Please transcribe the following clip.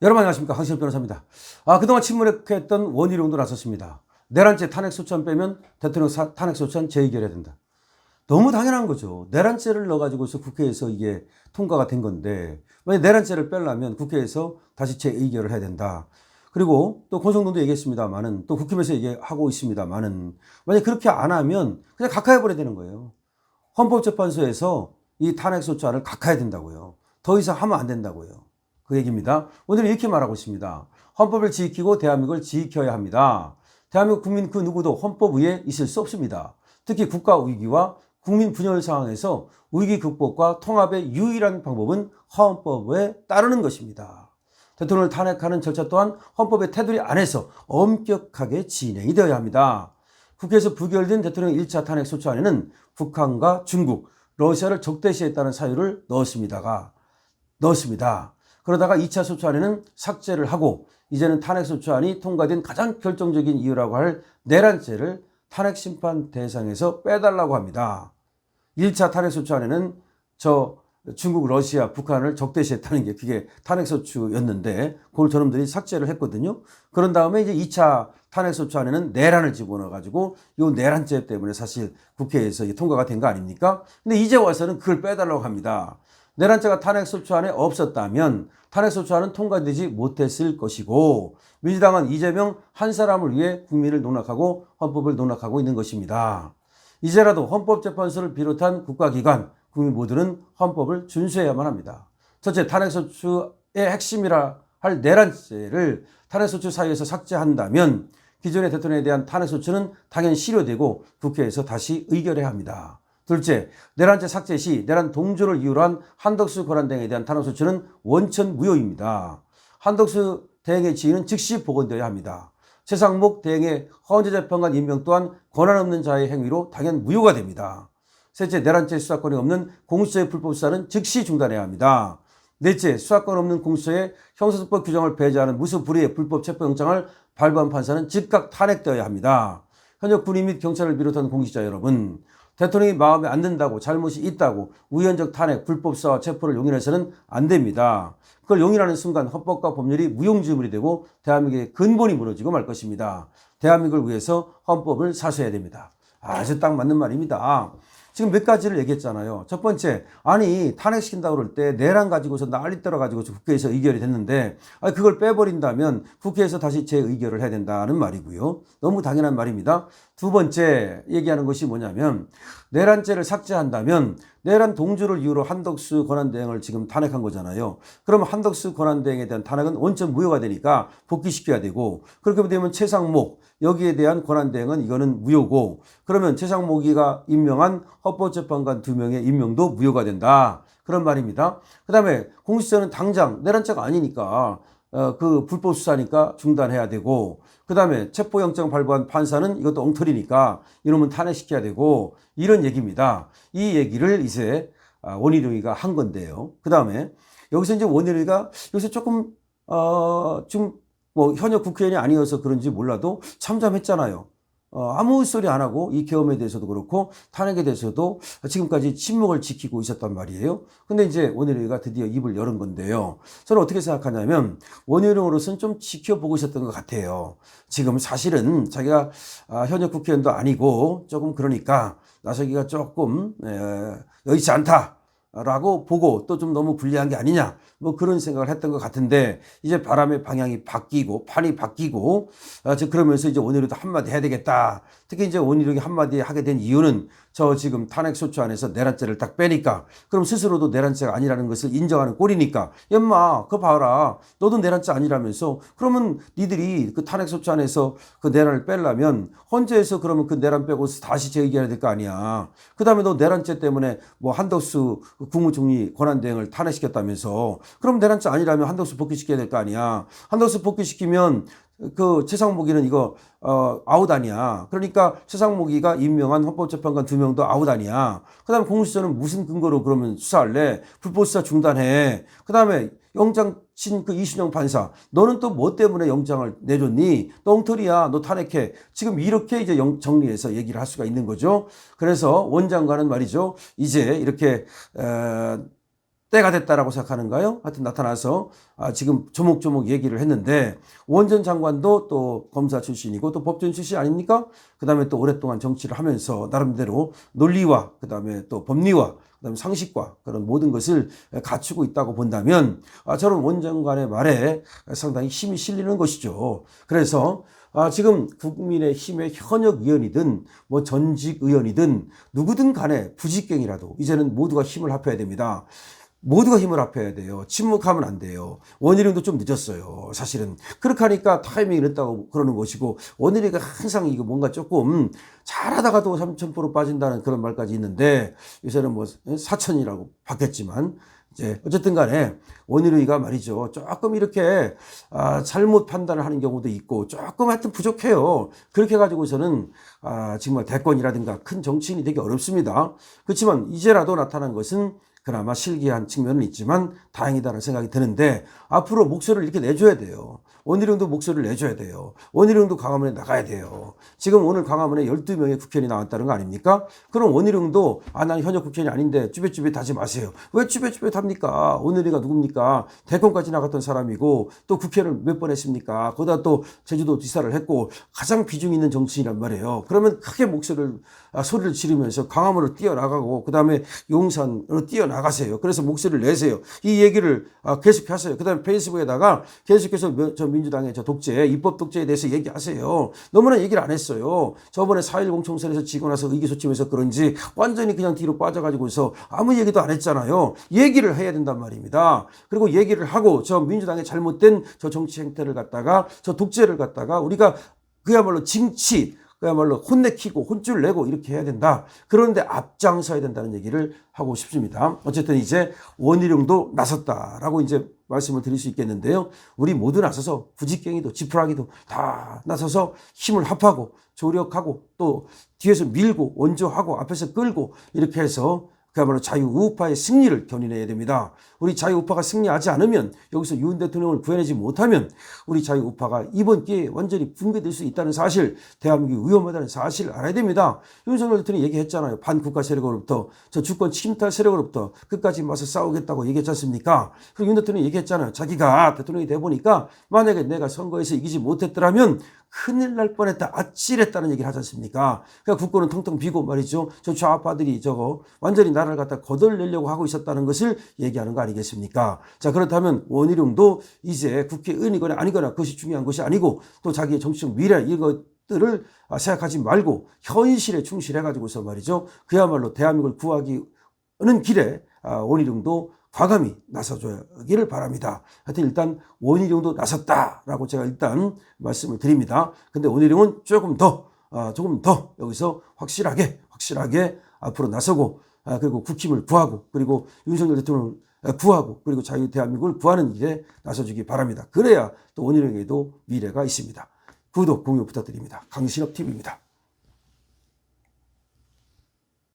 여러분 안녕하십니까, 황신혁 변호사입니다. 그동안 침묵했던 원희룡도 나섰습니다. 내란죄 탄핵소추안 빼면 대통령 탄핵소추안 재의결해야 된다. 너무 당연한 거죠. 내란죄를 넣어가지고서 국회에서 이게 통과가 된 건데, 만약 내란죄를 빼려면 국회에서 다시 재의결을 해야 된다. 그리고 또 권성동도 얘기했습니다만은, 또 국힘에서 얘기하고 있습니다만은, 만약 그렇게 안 하면 그냥 각하해버려야 되는 거예요. 헌법재판소에서 이 탄핵소추안을 각하해야 된다고요. 더 이상 하면 안 된다고요. 그 얘기입니다. 오늘은 이렇게 말하고 있습니다. 헌법을 지키고 대한민국을 지켜야 합니다. 대한민국 국민 그 누구도 헌법 위에 있을 수 없습니다. 특히 국가 위기와 국민 분열 상황에서 위기 극복과 통합의 유일한 방법은 헌법에 따르는 것입니다. 대통령을 탄핵하는 절차 또한 헌법의 테두리 안에서 엄격하게 진행이 되어야 합니다. 국회에서 부결된 대통령 1차 탄핵소추안에는 북한과 중국, 러시아를 적대시했다는 사유를 넣었습니다. 그러다가 2차 소추안에는 삭제를 하고 이제는 탄핵소추안이 통과된 가장 결정적인 이유라고 할 내란죄를 탄핵심판 대상에서 빼달라고 합니다. 1차 탄핵소추안에는 중국, 러시아, 북한을 적대시했다는 게 그게 탄핵소추였는데 그걸 저놈들이 삭제를 했거든요. 그런 다음에 이제 2차 탄핵소추안에는 내란을 집어넣어가지고 이 내란죄 때문에 사실 국회에서 통과가 된 거 아닙니까? 근데 이제 와서는 그걸 빼달라고 합니다. 내란죄가 탄핵소추안에 없었다면 탄핵소추안은 통과되지 못했을 것이고 민주당은 이재명 한 사람을 위해 국민을 농락하고 헌법을 농락하고 있는 것입니다. 이제라도 헌법재판소를 비롯한 국가기관, 국민 모두는 헌법을 준수해야만 합니다. 첫째, 탄핵소추의 핵심이라 할 내란죄를 탄핵소추 사이에서 삭제한다면 기존의 대통령에 대한 탄핵소추는 당연히 실효되고 국회에서 다시 의결해야 합니다. 둘째, 내란죄 삭제 시 내란 동조를 이유로 한 한덕수 권한대행에 대한 탄핵소추는 원천 무효입니다. 한덕수 대행의 지위는 즉시 복원되어야 합니다. 최상목 대행의 헌재재판관 임명 또한 권한 없는 자의 행위로 당연 무효가 됩니다. 셋째, 내란죄 수사권이 없는 공수처의 불법 수사는 즉시 중단해야 합니다. 넷째, 수사권 없는 공수처의 형사소법 규정을 배제하는 무소불위의 불법 체포영장을 발부한 판사는 즉각 탄핵되어야 합니다. 현역 군인 및 경찰을 비롯한 공직자 여러분, 대통령이 마음에 안 든다고 잘못이 있다고 우연적 탄핵, 불법 수사와 체포를 용인해서는 안 됩니다. 그걸 용인하는 순간 헌법과 법률이 무용지물이 되고 대한민국의 근본이 무너지고 말 것입니다. 대한민국을 위해서 헌법을 사수해야 됩니다. 아주 딱 맞는 말입니다. 지금 몇 가지를 얘기했잖아요. 첫 번째, 아니 탄핵시킨다고 그럴 때 내란 가지고서 난리 떨어가지고 국회에서 의결이 됐는데 그걸 빼버린다면 국회에서 다시 재의결을 해야 된다는 말이고요. 너무 당연한 말입니다. 두 번째 얘기하는 것이 뭐냐면 내란죄를 삭제한다면 내란 동조를 이유로 한덕수 권한대행을 지금 탄핵한 거잖아요. 그러면 한덕수 권한대행에 대한 탄핵은 원천 무효가 되니까 복귀시켜야 되고 그렇게 되면 최상목 여기에 대한 권한대행은 이거는 무효고 그러면 최상목이가 임명한 헌법재판관 2명의 임명도 무효가 된다. 그런 말입니다. 그 다음에 공수처는 당장 내란죄가 아니니까 그 불법 수사니까 중단해야 되고 그 다음에 체포영장 발부한 판사는 이것도 엉터리니까 이놈은 탄핵시켜야 되고 이런 얘기입니다. 이 얘기를 이제 원희룡이가 한 건데요. 그 다음에 여기서 이제 원희룡이가 요새 조금 좀 뭐 현역 국회의원이 아니어서 그런지 몰라도 참담했잖아요. 아무 소리 안 하고 이 계엄에 대해서도 그렇고 탄핵에 대해서도 지금까지 침묵을 지키고 있었단 말이에요. 근데 이제 원희룡이가 드디어 입을 열은 건데요. 저는 어떻게 생각하냐면 원희룡으로서는 좀 지켜보고 있었던 것 같아요. 지금 사실은 자기가 현역 국회의원도 아니고 조금 그러니까 나서기가 조금 여의치 않다. 라고 보고 또 좀 너무 불리한 게 아니냐 뭐 그런 생각을 했던 것 같은데 이제 바람의 방향이 바뀌고 판이 바뀌고 그러면서 이제 원희룡도 한마디 해야 되겠다. 특히 이제 원희룡이 한마디 하게 된 이유는 저 지금 탄핵소추안에서 내란죄를 딱 빼니까 그럼 스스로도 내란죄가 아니라는 것을 인정하는 꼴이니까 엄마 그거 봐라 너도 내란죄 아니라면서 그러면 니들이 그 탄핵소추안에서 그 내란을 빼려면 헌재에서 그러면 그 내란 빼고 다시 재의결해야 될 거 아니야. 그 다음에 너 내란죄 때문에 뭐 한덕수 국무총리 권한대행을 탄핵시켰다면서 그럼 내란죄 아니라면 한덕수 복귀시켜야 될 거 아니야. 한덕수 복귀시키면 그 최상목이는 이거 아웃 아니야. 그러니까 최상목이가 임명한 헌법재판관 2명도 아웃 아니야. 그 다음에 공수처는 무슨 근거로 그러면 수사할래? 불법 수사 중단해. 그 다음에 영장 친 그 이순영 판사 너는 또 뭐 때문에 영장을 내줬니? 너 엉터리야. 너 탄핵해. 지금 이렇게 이제 정리해서 얘기를 할 수가 있는 거죠. 그래서 원장관은 말이죠. 이제 이렇게 때가 됐다라고 생각하는가요? 하여튼 나타나서 지금 조목조목 얘기를 했는데 원 전 장관도 또 검사 출신이고 또 법조인 출신 아닙니까? 그 다음에 또 오랫동안 정치를 하면서 나름대로 논리와 그 다음에 또 법리와 그다음에 상식과 그런 모든 것을 갖추고 있다고 본다면 저런 원 장관의 말에 상당히 힘이 실리는 것이죠. 그래서 지금 국민의힘의 현역 의원이든 뭐 전직 의원이든 누구든 간에 부직갱이라도 이제는 모두가 힘을 합해야 됩니다. 모두가 힘을 합해야 돼요. 침묵하면 안 돼요. 원희룡도 좀 늦었어요. 사실은. 그렇게 하니까 타이밍이 늦다고 그러는 것이고, 원희룡이가 항상 이거 뭔가 조금 잘하다가도 3,000% 빠진다는 그런 말까지 있는데, 요새는 뭐 사천이라고 바뀌었지만, 이제 어쨌든 간에 원희룡이가 말이죠. 조금 이렇게 잘못 판단을 하는 경우도 있고, 조금 하여튼 부족해요. 그렇게 해가지고서는 정말 대권이라든가 큰 정치인이 되기 어렵습니다. 그렇지만 이제라도 나타난 것은 그나마 실기한 측면은 있지만 다행이다라는 생각이 드는데 앞으로 목소리를 이렇게 내줘야 돼요. 원희룡도 목소리를 내줘야 돼요. 원희룡도 광화문에 나가야 돼요. 지금 오늘 광화문에 12명의 국회의원이 나왔다는 거 아닙니까? 그럼 원희룡도 나는 현역 국회의원이 아닌데 쭈뼛쭈뼛 하지 마세요. 왜 쭈뼛쭈뼛 합니까? 원희룡이가 누굽니까? 대권까지 나갔던 사람이고 또 국회를 몇 번 했습니까? 거기다 또 제주도 지사를 했고 가장 비중 있는 정치인이란 말이에요. 그러면 크게 소리를 지르면서 광화문으로 뛰어나가고 그 다음에 용산으로 뛰어나가세요. 그래서 목소리를 내세요. 이 얘기를 계속 하세요. 그 다음에 페이스북에다가 계속해서 저 민주당의 저 독재, 입법 독재에 대해서 얘기하세요. 너무나 얘기를 안 했어요. 저번에 4.10 총선에서 지고 나서 의기소침해서 그런지 완전히 그냥 뒤로 빠져가지고서 아무 얘기도 안 했잖아요. 얘기를 해야 된단 말입니다. 그리고 얘기를 하고 저 민주당의 잘못된 저 정치 행태를 갖다가 저 독재를 갖다가 우리가 그야말로 그야말로 혼내키고 혼쭐 내고 이렇게 해야 된다. 그런데 앞장서야 된다는 얘기를 하고 싶습니다. 어쨌든 이제 원희룡도 나섰다라고 이제 말씀을 드릴 수 있겠는데요. 우리 모두 나서서 부직갱이도 지푸라기도 다 나서서 힘을 합하고 조력하고 또 뒤에서 밀고 원조하고 앞에서 끌고 이렇게 해서 그야말로 자유우파의 승리를 견인해야 됩니다. 우리 자유우파가 승리하지 않으면 여기서 윤 대통령을 구해내지 못하면 우리 자유우파가 이번 기회에 완전히 붕괴될 수 있다는 사실, 대한민국이 위험하다는 사실을 알아야 됩니다. 윤석열 대통령이 얘기했잖아요. 반국가 세력으로부터 저 주권 침탈 세력으로부터 끝까지 맞서 싸우겠다고 얘기했지 않습니까? 그리고 윤 대통령이 얘기했잖아요. 자기가 대통령이 돼보니까 만약에 내가 선거에서 이기지 못했더라면 큰일 날 뻔했다, 아찔했다는 얘기를 하지 않습니까? 그러니까 국권은 텅텅 비고 말이죠. 저 좌파들이 저거 완전히 나라를 갖다 거덜내려고 하고 있었다는 것을 얘기하는 거 아니겠습니까? 자, 그렇다면 원희룡도 이제 국회의원이거나 아니거나 그것이 중요한 것이 아니고 또 자기의 정치적 미래 이것들을 생각하지 말고 현실에 충실해가지고서 말이죠. 그야말로 대한민국을 구하기는 길에 원희룡도 과감히 나서줘야기를 바랍니다. 하여튼 일단 원희룡도 나섰다라고 제가 일단 말씀을 드립니다. 근데 원희룡은 조금 더 여기서 확실하게 앞으로 나서고 그리고 국힘을 구하고 그리고 윤석열 대통령을 구하고 그리고 자유 대한민국을 구하는 일에 나서주기 바랍니다. 그래야 또 원희룡에게도 미래가 있습니다. 구독, 공유 부탁드립니다. 강신업 TV입니다.